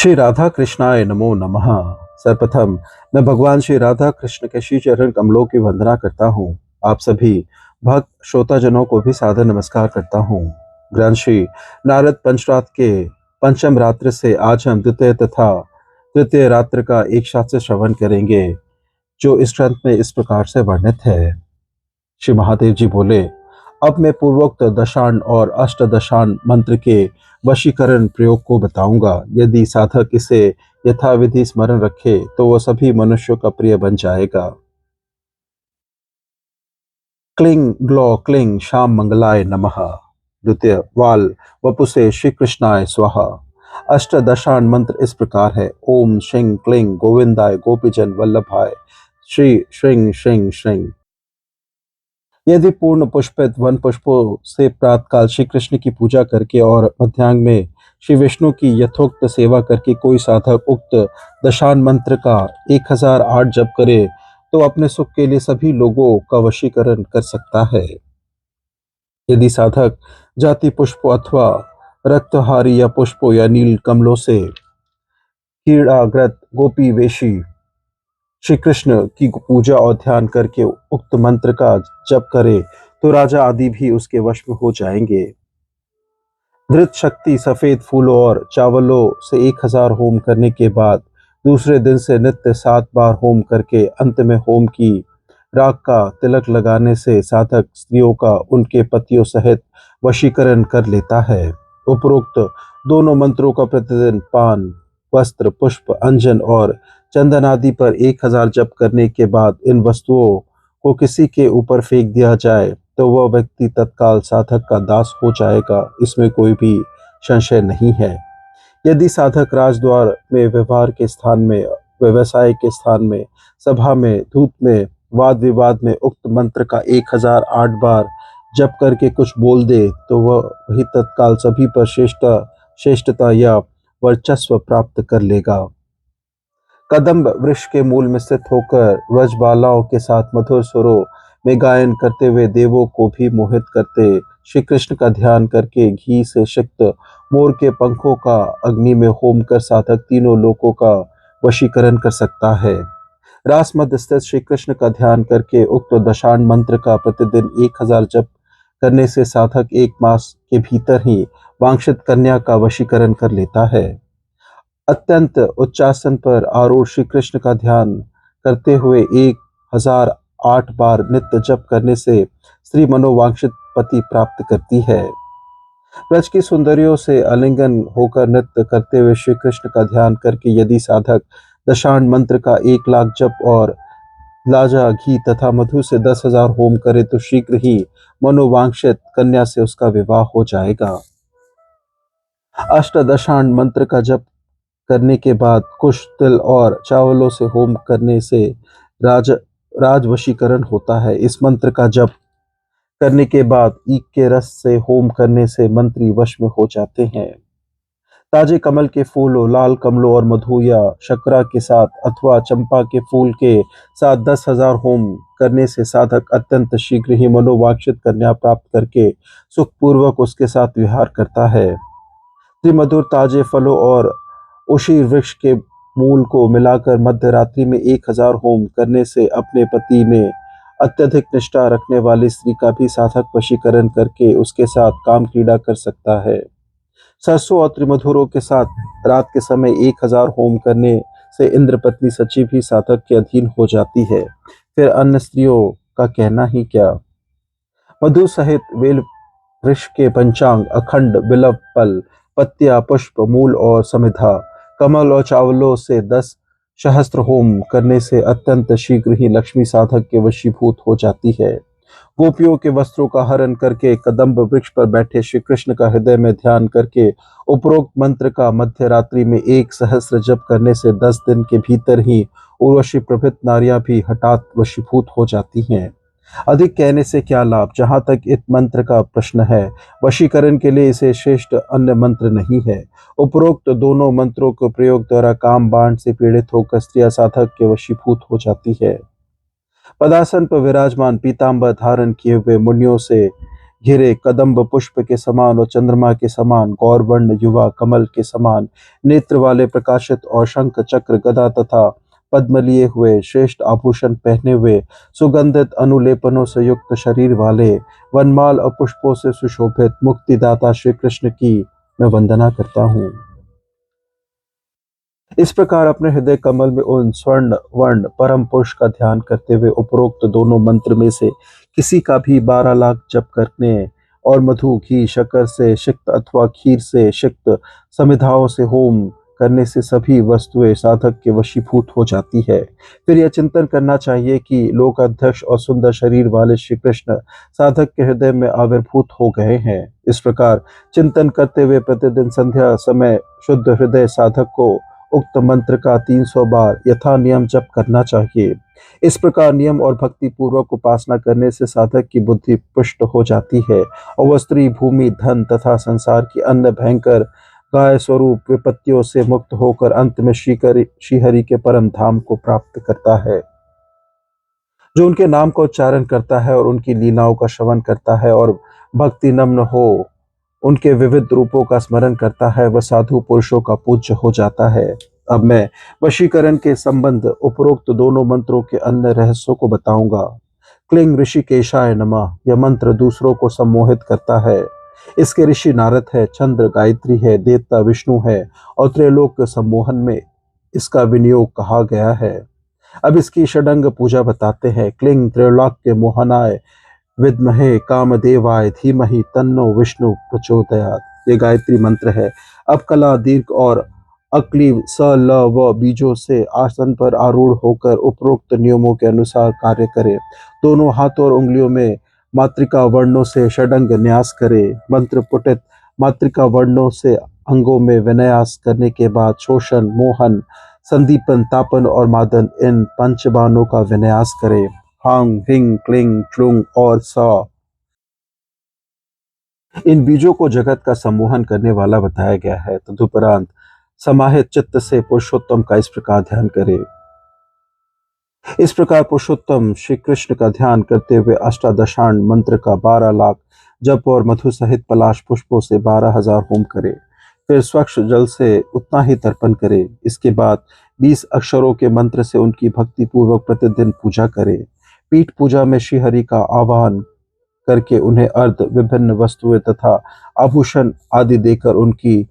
श्री राधा कृष्णाय नमो नमः। सर्वप्रथम मैं भगवान श्री राधा कृष्ण के श्री चरण कमलों की वंदना करता हूँ। आप सभी भक्त श्रोताजनों को भी सादर नमस्कार करता हूँ। ग्रंथ श्री नारद पंचरात्र के पंचम रात्र से आज हम द्वितीय तथा तृतीय रात्र का एक साथ से श्रवण करेंगे, जो इस ग्रंथ में इस प्रकार से वर्णित है। श्री महादेव जी बोले, अब मैं पूर्वोक्त दशान और अष्टदशान मंत्र के वशीकरण प्रयोग को बताऊंगा। यदि साधक इसे यथाविधि स्मरण रखे तो वह सभी मनुष्यों का प्रिय बन जाएगा। क्लिंग ग्लो क्लिंग श्याम मंगलाय नमः। द्वितीय वाल वपुसे श्री कृष्णाय स्वाहा। अष्टदशान मंत्र इस प्रकार है। ओम श्रीं क्लिंग गोविंदाय गोपीजन वल्लभाय श्री श्रीं श्रीं श्रीं। यदि पूर्ण पुष्पित वन पुष्पों से प्रातःकाल श्री कृष्ण की पूजा करके और मध्याह्न में श्री विष्णु की यथोक्त सेवा करके कोई साधक उक्त दशान मंत्र का 1008 जप करे तो अपने सुख के लिए सभी लोगों का वशीकरण कर सकता है। यदि साधक जाति पुष्प अथवा रक्तहारी या पुष्पों या नील कमलों से कीड़ाग्रत गोपी वेशी श्री कृष्ण की पूजा और ध्यान करके उक्त मंत्र का जप करे तो राजा आदि भी उसके वश में हो जाएंगे। धृत शक्ति सफेद फूलों और चावलों से 1000 होम करने के बाद दूसरे दिन से नित्य 7 बार होम करके अंत में होम की राख का तिलक लगाने से साधक स्त्रियों का उनके पतियों सहित वशीकरण कर लेता है। उपरोक्त दोनों मंत्रों का प्रतिदिन पान, वस्त्र, पुष्प, अंजन और चंदन आदि पर 1000 जप करने के बाद इन वस्तुओं को किसी के ऊपर फेंक दिया जाए तो वह व्यक्ति तत्काल साधक का दास हो जाएगा, इसमें कोई भी संशय नहीं है। यदि साधक राजद्वार में, व्यवहार के स्थान में, व्यवसाय के स्थान में, सभा में, धूत में, वाद विवाद में उक्त मंत्र का 1008 बार जप करके कुछ बोल दे तो वह वही तत्काल सभी पर श्रेष्ठता या वर्चस्व प्राप्त कर लेगा। कदम्ब वृक्ष के मूल में स्थित होकर व्रजबालाओं के साथ मधुर सुरों में गायन करते हुए देवों को भी मोहित करते श्री कृष्ण का ध्यान करके घी से सिक्त मोर के पंखों का अग्नि में होम कर साधक तीनों लोकों का वशीकरण कर सकता है। रास मध्य स्थित श्री कृष्ण का ध्यान करके उक्त दशान मंत्र का प्रतिदिन 1000 जप करने से साधक 1 मास के भीतर ही वांछित कन्या का वशीकरण कर लेता है। अत्यंत उच्चासन पर आरूढ़ श्री कृष्ण का ध्यान करते हुए 1008 बार नित्य जप करने से स्त्री मनोवांछित पति प्राप्त करती है। ब्रज की सुंदरियों से आलिंगन होकर नृत्य करते हुए श्री कृष्ण का ध्यान करके यदि साधक दशान मंत्र का 1,00,000 जप और लाजा घी तथा मधु से 10,000 होम करे तो शीघ्र ही मनोवांछित कन्या से उसका विवाह हो जाएगा। अष्टदशान मंत्र का जप करने के बाद कुश, तिल और चावलों से होम करने से राजवशीकरण होता है। इस मंत्र का जप करने के बाद ईख के रस से होम करने से मंत्री वश में हो जाते हैं। ताजे कमल के फूलों, लाल कमलों और मधु या शर्करा के साथ अथवा चंपा के फूल के साथ 10,000 होम करने से साधक अत्यंत शीघ्र ही मनोवांछित कन्या प्राप्त करके सुखपूर्वक उसके साथ विहार करता है। त्रिमधुर ताजे फलों और उसी वृक्ष के मूल को मिलाकर मध्य रात्रि में 1000 होम करने से अपने पति में अत्यधिक निष्ठा रखने वाली स्त्री का भी साधक वशीकरण करके उसके साथ काम क्रीड़ा कर सकता है। सरसों और त्रिमधुरों के साथ रात के समय 1000 होम करने से इंद्र पत्नी सची भी साधक के अधीन हो जाती है। फिर अन्य स्त्रियों का कहना ही क्या। मधु सहित बेल वृक्ष के पंचांग, अखंड, बिल्व, पल, पत्तियां, पुष्प, मूल और समिधा, कमल और चावलों से 10 सहस्त्र होम करने से अत्यंत शीघ्र ही लक्ष्मी साधक के वशीभूत हो जाती है। गोपियों के वस्त्रों का हरण करके कदम्ब वृक्ष पर बैठे श्री कृष्ण का हृदय में ध्यान करके उपरोक्त मंत्र का मध्य रात्रि में 1 सहस्त्र जप करने से 10 दिन के भीतर ही उर्वशी प्रभृत नारियां भी हठात वशीभूत हो जाती हैं। अधिक कहने से क्या लाभ। जहाँ तक इस मंत्र का प्रश्न है, वशीकरण के लिए इसे श्रेष्ठ अन्य मंत्र नहीं है। उपरोक्त दोनों मंत्रों के प्रयोग द्वारा काम बाण से पीड़ित होकर स्त्रियां साधक के वशीभूत हो जाती है। पदासन पर विराजमान पीतांबर धारण किए हुए मुनियों से घिरे कदम्ब पुष्प के समान और चंद्रमा के समान गौरवर्ण युवा कमल के समान नेत्र वाले प्रकाशित और शंख चक्र गदा तथा पद्म लिए हुए श्रेष्ठ आभूषण पहने हुए सुगंधित अनुलेपनों से युक्त शरीर वाले वनमाल और पुष्पों से सुशोभित मुक्तिदाता श्री कृष्ण की मैं वंदना करता हूँ। इस प्रकार अपने हृदय कमल में उन स्वर्ण वर्ण परम पुरुष का ध्यान करते हुए उपरोक्त दोनों मंत्र में से किसी का भी 12 लाख जप करने और मधु घी शक्कर से सिक्त अथवा खीर से सिक्त समिधाओं से होम करने से सभी वस्तुएं साधक के वशीभूत हो जाती है। फिर यह चिंतन करना चाहिए कि लोकाध्यक्ष और सुंदर शरीर वाले श्री कृष्ण साधक के हृदय में आविर्भूत हो गए हैं। इस प्रकार चिंतन करते हुए प्रतिदिन संध्या समय शुद्ध हृदय साधक को उक्त मंत्र का 300 बार यथा नियम जप करना चाहिए। इस प्रकार नियम और भक्ति पूर्वक उपासना करने से साधक की बुद्धि पुष्ट हो जाती है और वह स्त्री भूमि धन तथा संसार की अन्य भयंकर गाय स्वरूप विपत्तियों से मुक्त होकर अंत में श्रीहरि के परम धाम को प्राप्त करता है। जो उनके नाम का उच्चारण करता है और उनकी लीलाओं का श्रवण करता है और भक्ति नम्न हो उनके विविध रूपों का स्मरण करता है, वह साधु पुरुषों का पूज्य हो जाता है। अब मैं वशीकरण के संबंध उपरोक्त दोनों मंत्रों के अन्य रहस्यों को बताऊंगा। क्लिंग ऋषिकेशाय नमः यह मंत्र दूसरों को सम्मोहित करता है। इसके ऋषि नारद है, चंद्र गायत्री है, देवता विष्णु है और त्रैलोक सम्मोहन में इसका विनियोग कहा गया है। अब इसकी षडंग पूजा बताते हैं। क्लिंग त्रैलोक के मोहनाय विद्महे कामदेवाय धीमहि तन्नो विष्णु प्रचोदयात् ये गायत्री मंत्र है। अब कला दीर्घ और अक्लीव स ल व बीजों से आसन पर आरूढ़ होकर उपरोक्त नियमों के अनुसार कार्य करे। दोनों हाथों और उंगलियों में मातृका वर्णों से षडंग न्यास करे। मंत्र पुटित मातृका वर्णों से अंगों में विन्यास करने के बाद शोषण मोहन संदीपन तापन और मादन इन पंचबाणों का विन्यास करे। हांग हिंग क्लिंग क्लुंग और सा इन बीजों को जगत का सम्मोहन करने वाला बताया गया है। तदुपरांत समाहित चित्त से पुरुषोत्तम का इस प्रकार ध्यान करे। इस प्रकार पुरुषोत्तम श्री कृष्ण का ध्यान करते हुए अष्टादशांड मंत्र का 12 लाख जप और मधु सहित पलाश पुष्पों से 12,000 होम करे। फिर स्वच्छ जल से उतना ही तर्पण करे। इसके बाद 20 अक्षरों के मंत्र से उनकी भक्ति पूर्वक प्रतिदिन पूजा करे। पीठ पूजा में श्रीहरि का आह्वान करके उन्हें अर्ध विभिन्न वस्तुएं तथा आभूषण आदि देकर उनकी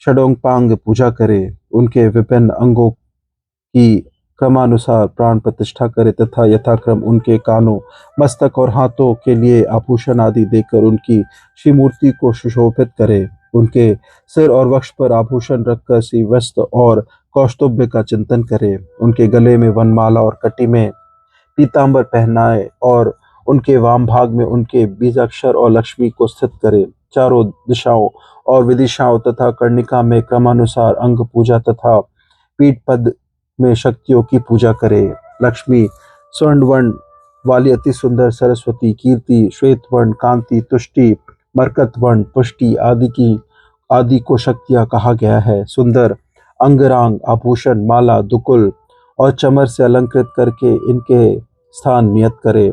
षडोंपांग पूजा करे। उनके विभिन्न अंगों की क्रमानुसार प्राण प्रतिष्ठा करे तथा यथाक्रम उनके कानों मस्तक और हाथों के लिए आभूषण आदि देकर उनकी श्री मूर्ति को सुशोभित करे। उनके सिर और वक्ष पर आभूषण रखकर श्री वस्त्र और कौस्तुभ का चिंतन करे। उनके गले में वनमाला और कटी में पीतांबर पहनाए और उनके वाम भाग में उनके बीजाक्षर और लक्ष्मी को स्थित करे। चारों दिशाओं और विदिशाओं तथा कर्णिका में क्रमानुसार अंग पूजा तथा पीठ पद में शक्तियों की पूजा करे। लक्ष्मी स्वर्ण वर्ण वाली अति सुंदर सरस्वती कीर्ति श्वेत वर्ण कांति तुष्टि मरकत वर्ण पुष्टि आदि को शक्तियां कहा गया है। सुंदर अंगरांग आभूषण माला दुकुल और चमर से अलंकृत करके इनके स्थान नियत करे।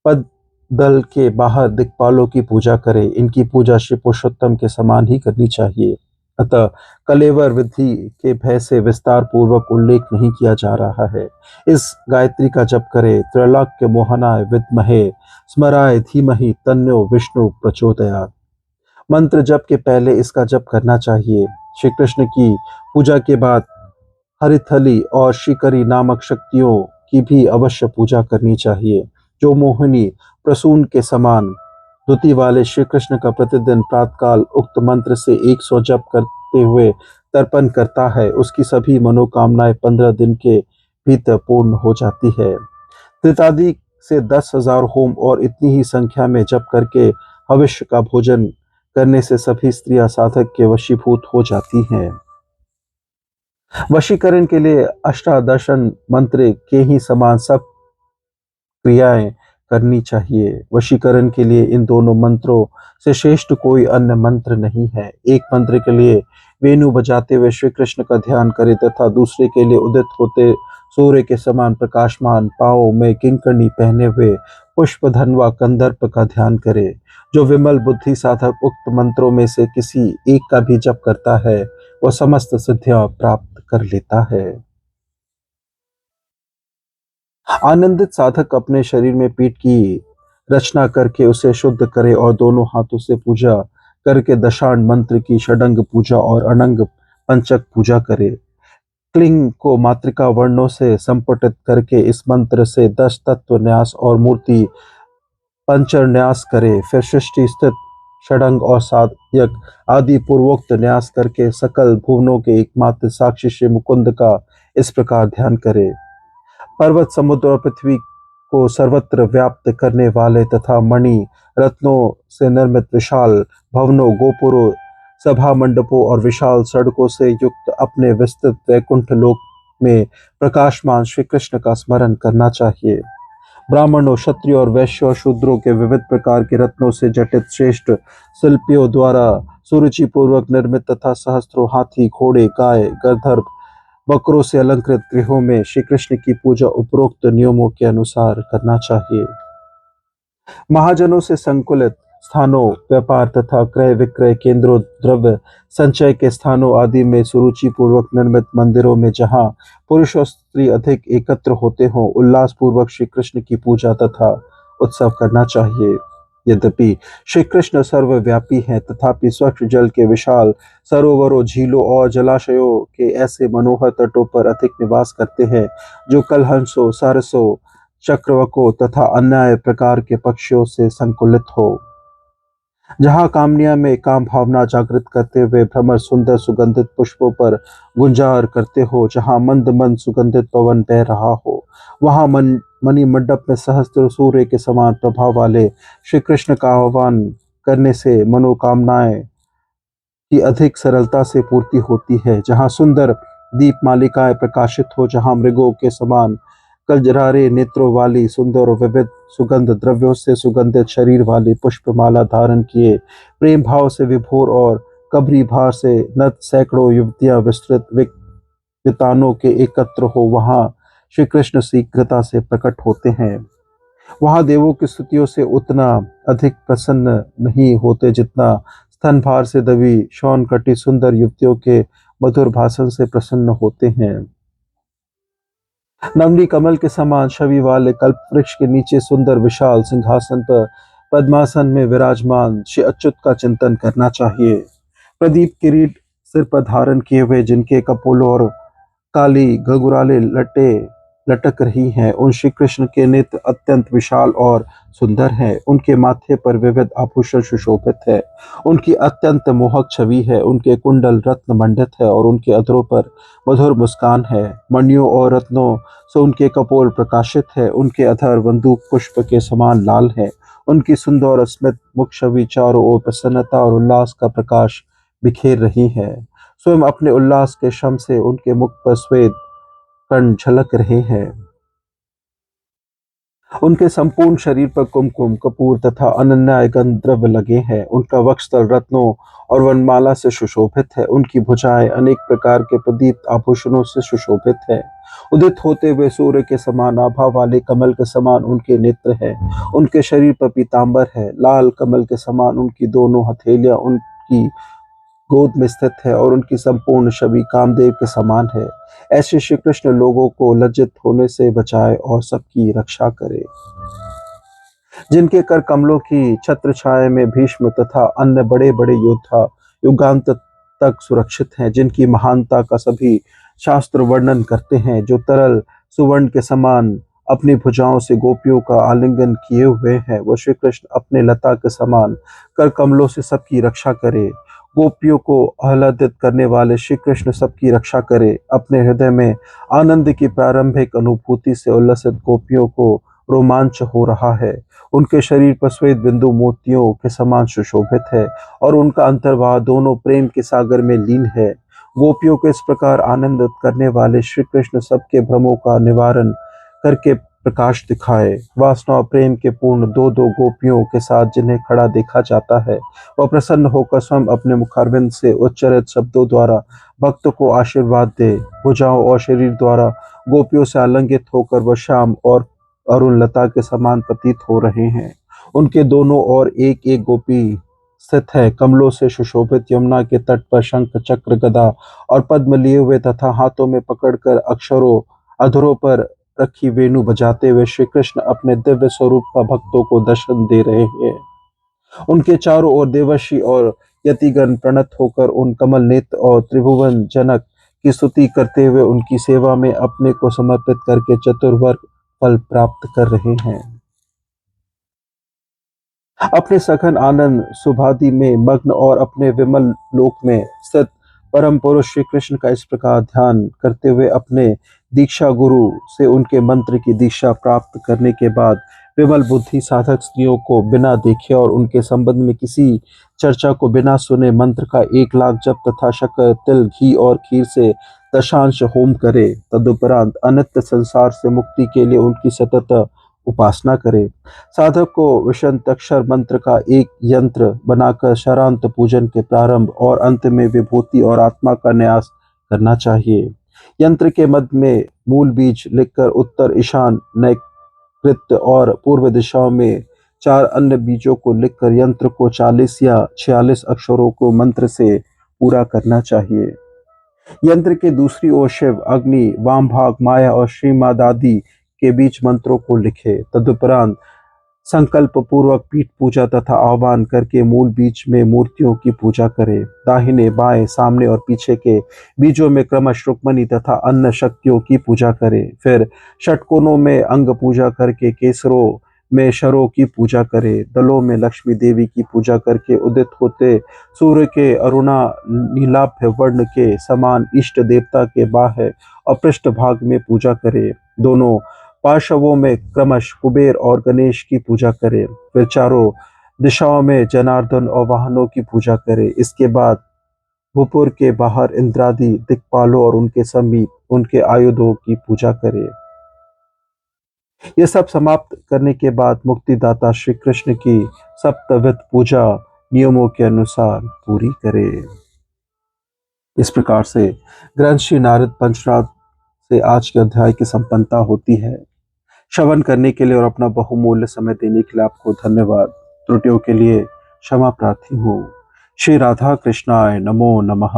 पद दल के बाहर दिक्पालों की पूजा करे। इनकी पूजा श्री पुरुषोत्तम के समान ही करनी चाहिए। अतः कलेवर विधि के भय से विस्तार पूर्वक उल्लेख नहीं किया जा रहा है। इस गायत्री का जप करे। त्रैलोक के मोहनाय विद्महे स्मराय धीमहि तन्नो विष्णु प्रचोदयात् मंत्र जप के पहले इसका जप करना चाहिए। श्री कृष्ण की पूजा के बाद हरिथली और श्रीकरी नामक शक्तियों की भी अवश्य पूजा करनी चाहिए। जो मोहिनी प्रसून के समान धुति वाले श्री कृष्ण का प्रतिदिन प्रातकाल उक्त मंत्र से 100 जप करते हुए तर्पण करता है, उसकी सभी मनोकामनाएं 15 दिन के भीतर पूर्ण हो जाती है। त्रितादि से 10,000 होम और इतनी ही संख्या में जप करके भविष्य का भोजन करने से सभी स्त्रियां साधक के वशीभूत हो जाती हैं। वशीकरण के लिए अष्टादशन मंत्र के ही समान सब क्रियाएं करनी चाहिए। वशीकरण के लिए इन दोनों मंत्रों से श्रेष्ठ कोई अन्य मंत्र नहीं है। एक मंत्र के लिए वेणु बजाते हुए श्री कृष्ण का ध्यान करें तथा दूसरे के लिए उदित होते सूर्य के समान प्रकाशमान, पाँव में किंकणी पहने हुए पुष्पधनवा कंदर्प का ध्यान करे। जो विमल बुद्धि साधक उक्त मंत्रों में से किसी एक का भी जप करता है, वह समस्त सिद्धियां प्राप्त कर लेता है। आनंदित साधक अपने शरीर में पीठ की रचना करके उसे शुद्ध करे और दोनों हाथों से पूजा करके दशांड मंत्र की षडंग पूजा और अनंग पंचक पूजा करे। क्लिंग को मातृका वर्णों से संपुटित करके इस मंत्र से 10 तत्व न्यास और मूर्ति पंचर न्यास करे। फिर सृष्टि स्थित षडंग और साधक आदि पूर्वोक्त न्यास करके सकल भुवनों के एकमात्र साक्षी श्री मुकुंद का इस प्रकार ध्यान करे। पर्वत, समुद्र और पृथ्वी को सर्वत्र व्याप्त करने वाले तथा मणि रत्नों से निर्मित विशाल भवनों, गोपुरों, सभा मंडपों और विशाल सड़कों से युक्त अपने विस्तृत वैकुंठ लोक में प्रकाशमान श्री कृष्ण का स्मरण करना चाहिए। ब्राह्मणों, क्षत्रियों और वैश्यों और शूद्रों के विविध प्रकार के रत्नों से जटित श्रेष्ठ शिल्पियों द्वारा सुरुचिपूर्वक निर्मित तथा सहस्त्रों हाथी, घोड़े, गाय, गंधर्व, बकरों से अलंकृत गृहों में श्री कृष्ण की पूजा उपरोक्त नियमों के अनुसार करना चाहिए। महाजनों से संकुलित स्थानों, व्यापार तथा क्रय विक्रय केंद्रों, द्रव्य संचय के स्थानों आदि में सुरुचि पूर्वक निर्मित मंदिरों में जहाँ पुरुष और स्त्री अधिक एकत्र होते हों, उल्लास पूर्वक श्री कृष्ण की पूजा तथा उत्सव करना चाहिए। यद्यपि श्री कृष्ण सर्वव्यापी हैं, तथापि स्वच्छ जल के विशाल सरोवरों, झीलों और जलाशयों के ऐसे मनोहर तटों पर अधिक निवास करते हैं, जो कलहंसों, सारसों, चक्रवकों तथा अन्य प्रकार के पक्षियों से संकुलित हो। जहाँ कामनिया में काम भावना जागृत करते हुए भ्रमर सुंदर सुगंधित पुष्पों पर गुंजार करते हो, जहाँ मंद मंद सुगंधित पवन बह रहा हो, वहाँ मणि मंडप में सहस्त्र सूर्य के समान प्रभाव वाले श्री कृष्ण का आह्वान करने से मनोकामनाएं की अधिक सरलता से पूर्ति होती है। जहाँ सुंदर दीप मालिकाएं प्रकाशित हो, जहाँ मृगों के समान कलजरारे नेत्रों वाली सुंदर और विविध सुगंध द्रव्यों से सुगंधित शरीर वाली पुष्पमाला धारण किए प्रेम भाव से विभोर और कबरी भार से नत सैकड़ों युवतियां विस्तृत वितानों के एकत्र हो, वहां श्री कृष्ण शीघ्रता से प्रकट होते हैं। वहां देवों की स्तुतियों से उतना अधिक प्रसन्न नहीं होते जितना स्तनभार से दबी शौन कटी सुंदर युवतियों के मधुर भाषण से प्रसन्न होते हैं। नवनी कमल के समान छवि वाले कल्प वृक्ष के नीचे सुंदर विशाल सिंहासन पर पद्मासन में विराजमान श्री अच्युत का चिंतन करना चाहिए। प्रदीप किरीट सिर पर धारण किए हुए, जिनके कपोलों और काली घुंघराले लटे लटक रही हैं, उन श्री कृष्ण के नेत्र अत्यंत विशाल और सुंदर हैं। उनके माथे पर विविध आभूषण सुशोभित है। उनकी अत्यंत मोहक छवि है। उनके कुंडल रत्न मंडित है और उनके अधरों पर मधुर मुस्कान है। मणियों और रत्नों से उनके कपोल प्रकाशित है। उनके अधर बंदूक पुष्प के समान लाल है। उनकी सुंदर और स्मित मुख छवि चारों ओर प्रसन्नता और उल्लास का प्रकाश बिखेर रही है। स्वयं अपने उल्लास के शम से उनके मुख पर श्वेत कण झलक रहे हैं। उनके संपूर्ण शरीर पर कुमकुम, कपूर तथा अनन्य गंध द्रव्य लगे हैं। उनका वक्षस्थल रत्नों और वनमाला से सुशोभित है। उनकी भुजाएं अनेक प्रकार के प्रदीप्त आभूषणों से सुशोभित है। उदित होते हुए सूर्य के समान आभा वाले कमल के समान उनके नेत्र हैं। उनके शरीर पर पीतांबर है। लाल कमल के समान उनकी दोनों हथेलियां उनकी गोद में स्थित है और उनकी संपूर्ण छवि कामदेव के समान है। ऐसे श्री कृष्ण लोगों को लज्जित होने से बचाए और सबकी रक्षा करे। जिनके कर कमलों की छत्र छाया में भीष्म तथा अन्य बड़े बड़े योद्धा युगांत तक सुरक्षित हैं, जिनकी महानता का सभी शास्त्र वर्णन करते हैं, जो तरल सुवर्ण के समान अपनी भुजाओं से गोपियों का आलिंगन किए हुए हैं, वो श्री कृष्ण अपने लता के समान कर कमलों से सबकी रक्षा करे। गोपियों को आह्लादित करने वाले श्री कृष्ण सबकी रक्षा करे। अपने हृदय में आनंद की प्रारंभिक अनुभूति से उल्लसित गोपियों को रोमांच हो रहा है। उनके शरीर पर श्वेत बिंदु मोतियों के समान सुशोभित है और उनका अंतर्भाव दोनों प्रेम के सागर में लीन है। गोपियों को इस प्रकार आनंदित करने वाले श्री कृष्ण सबके भ्रमों का निवारण करके प्रकाश दिखाए। वासना और प्रेम के पूर्ण दो दो गोपियों के साथ जिन्हें खड़ा देखा जाता है, वह प्रसन्न होकर स्वयं अपने मुखारविंद से उच्चारित शब्दों द्वारा भक्त को आशीर्वाद दे। भुजाओं और शरीर द्वारा गोपियों से आलिंगित होकर वह श्याम और अरुण लता के समान प्रतीत हो रहे हैं। उनके दोनों ओर एक एक गोपी स्थित है। कमलों से सुशोभित यमुना के तट पर शंख चक्र गदा और पद्म लिए हुए तथा हाथों में पकड़कर अक्षरों अधरों पर रखी वेणु बजाते हुए श्री कृष्ण अपने दिव्य स्वरूप का भक्तों को दर्शन दे रहे हैं। उनके चारों ओर देवर्षि और यतिगण प्रणत होकर उन कमल नेत्र और त्रिभुवन जनक की स्तुति करते हुए उनकी सेवा में अपने को समर्पित करके चतुर्वर्ग फल प्राप्त कर रहे हैं। अपने सघन आनंद सुभादि में मग्न और अपने विमल लोक में स्थित परम पुरुष श्री कृष्ण का इस प्रकार ध्यान करते हुए अपने दीक्षा गुरु से उनके मंत्र की दीक्षा प्राप्त करने के बाद विमल बुद्धि साधक स्त्रियों को बिना देखे और उनके संबंध में किसी चर्चा को बिना सुने मंत्र का 1,00,000 जप तथा शक्कर तिल घी और खीर से दशांश होम करे। तदुपरांत अनित्य संसार से मुक्ति के लिए उनकी सतत उपासना करे। साधक को विशंतक्षर मंत्र का एक यंत्र बनाकर शरांत पूजन के प्रारंभ और अंत में विभूति और आत्मा का न्यास करना चाहिए। यंत्र के मध्य में मूल बीज लिखकर उत्तर ईशान नैऋत्य और पूर्व दिशाओं में 4 अन्य बीजों को लिखकर यंत्र को 40 या 46 अक्षरों को मंत्र से पूरा करना चाहिए। यंत्र के दूसरी ओर शिव, अग्नि, वाम भाग माया और श्रीमदादि के बीच मंत्रों को लिखे। तदुपरांत संकल्प पूर्वक पीठ पूजा तथा आह्वान करके मूल बीज में मूर्तियों की पूजा करे। दाहिने बाएं सामने और पीछे के बीजों में क्रमश रुक्मणी तथा अन्य शक्तियों की पूजा करे। फिर षटकोणों में अंग पूजा करके केसरों में शरों की पूजा करे। दलों में लक्ष्मी देवी की पूजा करके उदित होते सूर्य के अरुणा नीलाभ वर्ण के समान इष्ट देवता के बाह्य और पृष्ठ भाग में पूजा करे। दोनों पार्श्वों में क्रमश कुबेर और गणेश की पूजा करे। फिर चारों दिशाओं में जनार्दन और वाहनों की पूजा करे। इसके बाद भूपुर के बाहर इंद्रादि दिक्पालों और उनके समीप उनके आयुधों की पूजा करे। यह सब समाप्त करने के बाद मुक्तिदाता श्री कृष्ण की सप्तविध पूजा नियमों के अनुसार पूरी करे। इस प्रकार से ग्रंथ श्री नारद पंचरात्र से आज के अध्याय की संपन्नता होती है। श्रवण करने के लिए और अपना बहुमूल्य समय देने के लिए आपको धन्यवाद। त्रुटियों के लिए क्षमा प्रार्थी हूँ। श्री राधा कृष्णाय नमो नमः।